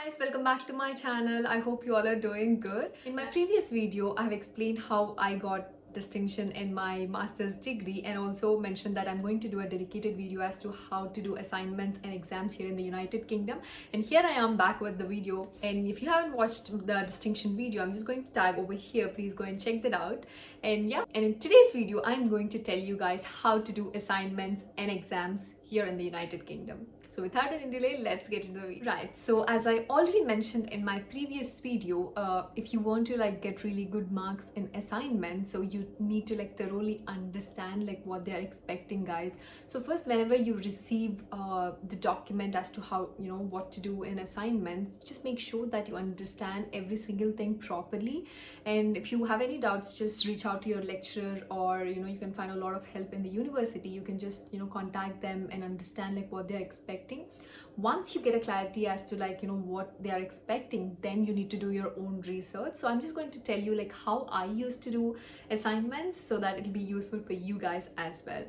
Guys, welcome back to my channel. I hope you all are doing good. In my previous video, I have explained how I got distinction in my master's degree and also mentioned that I'm going to do a dedicated video as to how to do assignments and exams here in the United Kingdom. And here I am back with the video, and if you haven't watched the distinction video, I'm just going to tag over here. Please go and check that out. And yeah, and in today's video I'm going to tell you guys how to do assignments and exams here in the United Kingdom. So without any delay, let's get into the video. Right, so as I already mentioned in my previous video, if you want to get really good marks in assignments, so you need to thoroughly understand what they are expecting, guys. So first, whenever you receive the document as to how what to do in assignments, just make sure that you understand every single thing properly. And if you have any doubts, just reach out to your lecturer, or you can find a lot of help in the university. You can just contact them and understand what they're expecting. Once you get a clarity as to what they are expecting, then you need to do your own research. So I'm just going to tell you how I used to do assignments so that it'll be useful for you guys as well.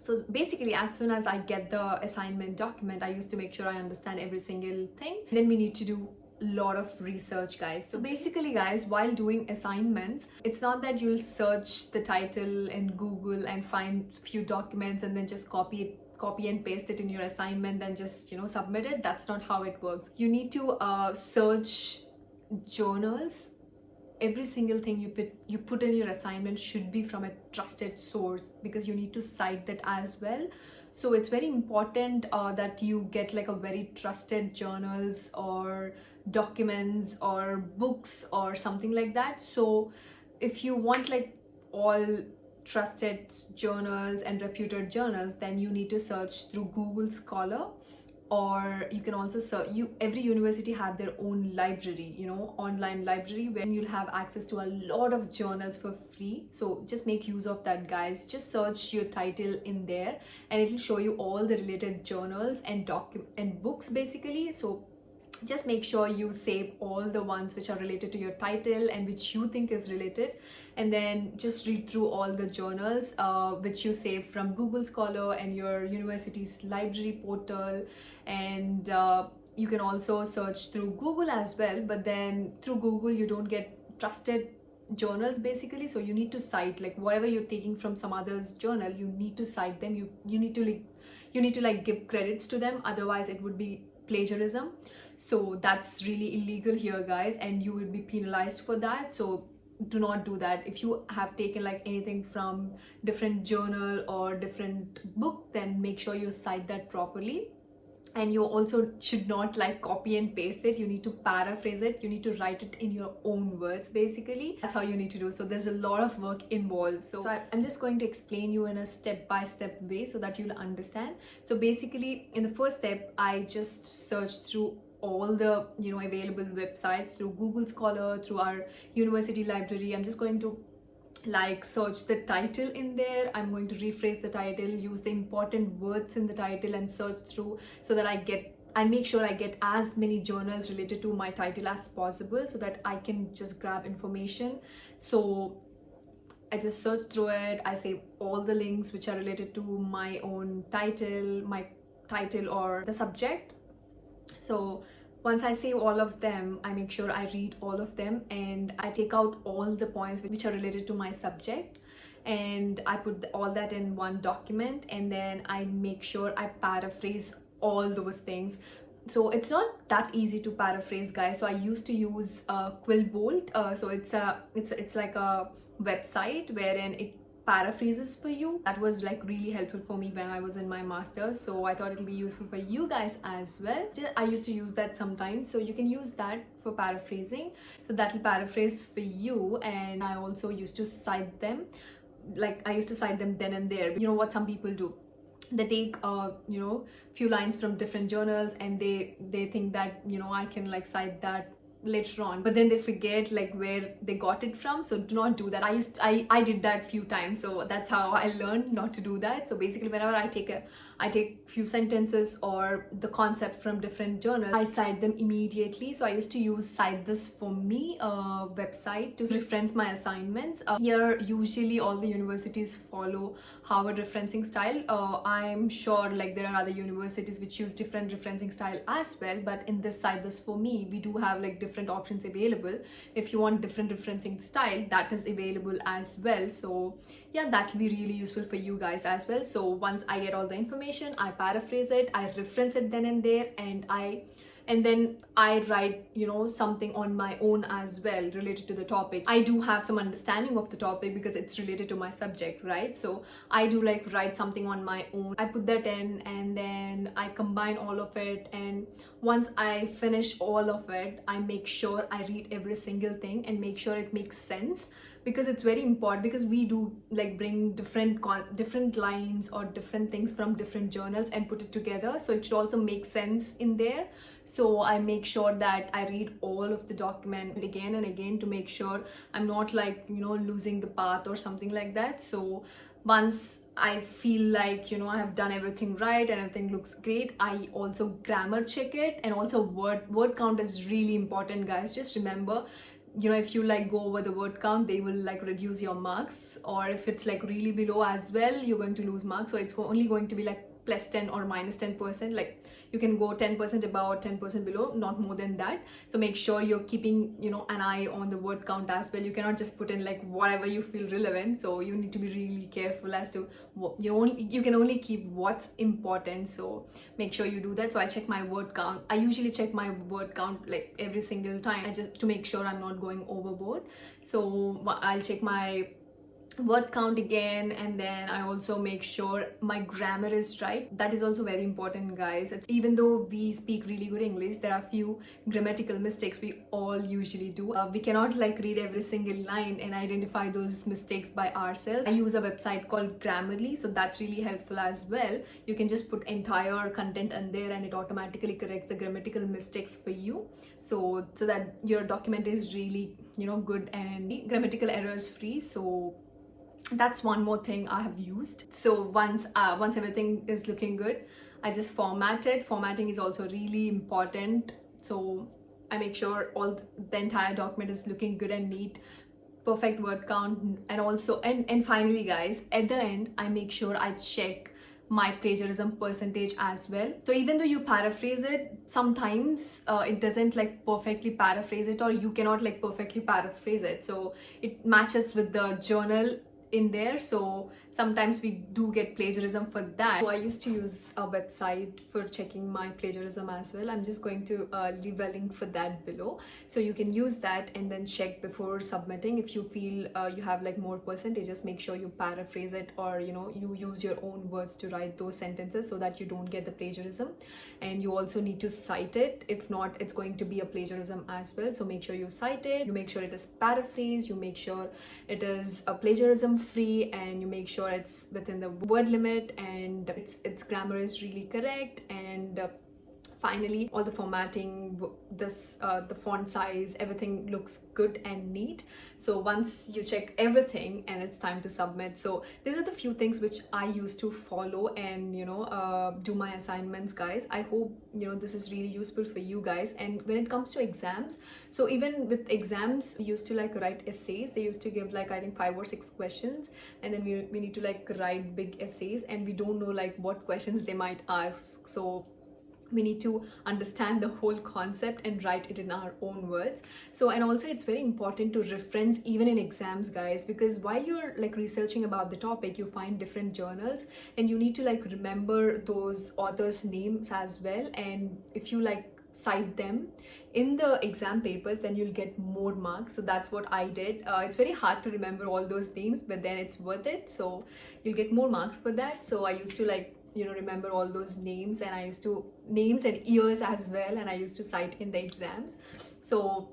So basically, as soon as I get the assignment document, I used to make sure I understand every single thing. Then we need to do lot of research, guys. So basically, guys, while doing assignments, it's not that you'll search the title in Google and find few documents and then just copy and paste it in your assignment, then just submit it. That's not how it works. You need to search journals. Every single thing you put in your assignment should be from a trusted source, because you need to cite that as well. So it's very important that you get a very trusted journals or documents or books or something like that. So if you want all trusted journals and reputed journals, then you need to search through Google Scholar, or you can also search. Every university have their own library, online library, where you'll have access to a lot of journals for free. So just make use of that, guys. Just search your title in there and it will show you all the related journals and books basically. So just make sure you save all the ones which are related to your title and which you think is related, and then just read through all the journals which you save from Google Scholar and your university's library portal. And you can also search through Google as well, but then through Google you don't get trusted journals basically. So you need to cite whatever you're taking from some other's journal, you need to cite them. You need to give credits to them, otherwise it would be plagiarism. So that's really illegal here, guys, and you will be penalized for that. So do not do that. If you have taken anything from different journal or different book, then make sure you cite that properly. And you also should not copy and paste it. You need to paraphrase it. You need to write it in your own words basically. That's how you need to do. So there's a lot of work involved. So I'm just going to explain you in a step-by-step way so that you'll understand. So basically, in the first step, I just searched through all the available websites, through Google Scholar, through our university library. I'm just going to search the title in there. I'm going to rephrase the title, use the important words in the title and search through, so that I make sure I get as many journals related to my title as possible, so that I can just grab information. So I just search through it. I save all the links which are related to my own title, or the subject. So once I save all of them, I make sure I read all of them and I take out all the points which are related to my subject, and I put all that in one document, and then I make sure I paraphrase all those things. So it's not that easy to paraphrase, guys. So I used to use Quillbolt. So it's like a website wherein it paraphrases for you. That was really helpful for me when I was in my master's, so I thought it'll be useful for you guys as well. I used to use that sometimes, so you can use that for paraphrasing. So that'll paraphrase for you. And I also used to cite them. I used to cite them then and there. You know what some people do? They take few lines from different journals, and they think that I can cite that later on, but then they forget like where they got it from. So do not do that. I did that few times, so that's how I learned not to do that. So basically, whenever I take few sentences or the concept from different journals, I cite them immediately. So I used to use Cite This For Me website to reference my assignments. Here usually all the universities follow Harvard referencing style. I'm sure like there are other universities which use different referencing style as well, but in this Cite This For Me, we do have like different options available. If you want different referencing style, that is available as well. So yeah, that will be really useful for you guys as well. So once I get all the information, I paraphrase it, I reference it then and there, and then I write, you know, something on my own as well related to the topic. I do have some understanding of the topic because it's related to my subject, right? So I do like write something on my own. I put that in and then I combine all of it, and once I finish all of it, I make sure I read every single thing and make sure it makes sense, because it's very important, because we do like bring different lines or different things from different journals and put it together, so it should also make sense in there. So I make sure that I read all of the document again and again to make sure I'm not like, you know, losing the path or something like that. So once I feel like, you know, I have done everything right and everything looks great, I also grammar check it. And also word count is really important, guys. Just remember, you know, if you like go over the word count, they will like reduce your marks, or if it's like really below as well, you're going to lose marks. So it's only going to be like plus 10 or minus 10%. Like you can go 10% above, 10% below, not more than that. So make sure you're keeping, you know, an eye on the word count as well. You cannot just put in like whatever you feel relevant. So you need to be really careful as to what you can only keep what's important. So make sure you do that. So I check my word count. I usually check my word count like every single time, just to make sure I'm not going overboard. So I'll check my word count again, and then I also make sure my grammar is right. That is also very important, guys. Even though we speak really good English, there are few grammatical mistakes we all usually do. We cannot like read every single line and identify those mistakes by ourselves. I use a website called Grammarly, so that's really helpful as well. You can just put entire content in there and it automatically corrects the grammatical mistakes for you, so that your document is really, you know, good and grammatical errors free. So that's one more thing I have used. So once everything is looking good, I just format it. Formatting is also really important. So I make sure all the entire document is looking good and neat, perfect word count, and also and finally, guys, at the end, I make sure I check my plagiarism percentage as well. So even though you paraphrase it, sometimes it doesn't like perfectly paraphrase it, or you cannot like perfectly paraphrase it, so it matches with the journal in there. So sometimes we do get plagiarism for that. So I used to use a website for checking my plagiarism as well. I'm just going to leave a link for that below, so you can use that and then check before submitting. If you feel you have like more percentages, make sure you paraphrase it, or you know, you use your own words to write those sentences so that you don't get the plagiarism. And you also need to cite it. If not, it's going to be a plagiarism as well. So make sure you cite it, you make sure it is paraphrased, you make sure it is a plagiarism free, and you make sure it's within the word limit, and its grammar is really correct, and finally all the formatting, the font size, everything looks good and neat. So once you check everything, and it's time to submit. So these are the few things which I used to follow and, you know, do my assignments, guys. I hope, you know, this is really useful for you guys. And when it comes to exams, so even with exams, we used to like write essays. They used to give like, I think 5 or 6 questions, and then we need to like write big essays, and we don't know like what questions they might ask. So we need to understand the whole concept and write it in our own words. So, and also it's very important to reference even in exams, guys, because while you're like researching about the topic, you find different journals, and you need to like remember those authors' names as well. And if you like cite them in the exam papers, then you'll get more marks. So that's what I did. It's very hard to remember all those names, but then it's worth it, so you'll get more marks for that. So I used to like, you know, remember all those names, and I used to names and years as well, and I used to cite in the exams. So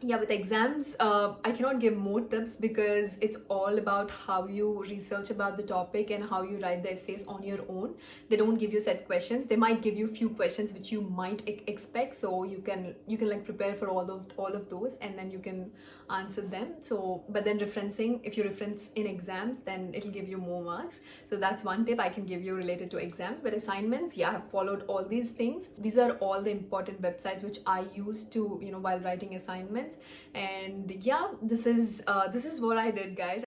yeah, with exams, I cannot give more tips because it's all about how you research about the topic and how you write the essays on your own. They don't give you set questions. They might give you few questions which you might expect, so you can like prepare for all of those, and then you can answer them. So but then referencing, if you reference in exams, then it'll give you more marks. So that's one tip I can give you related to exams. But assignments, yeah, I have followed all these things. These are all the important websites which I use to, while writing assignments. And yeah, this is what I did, guys.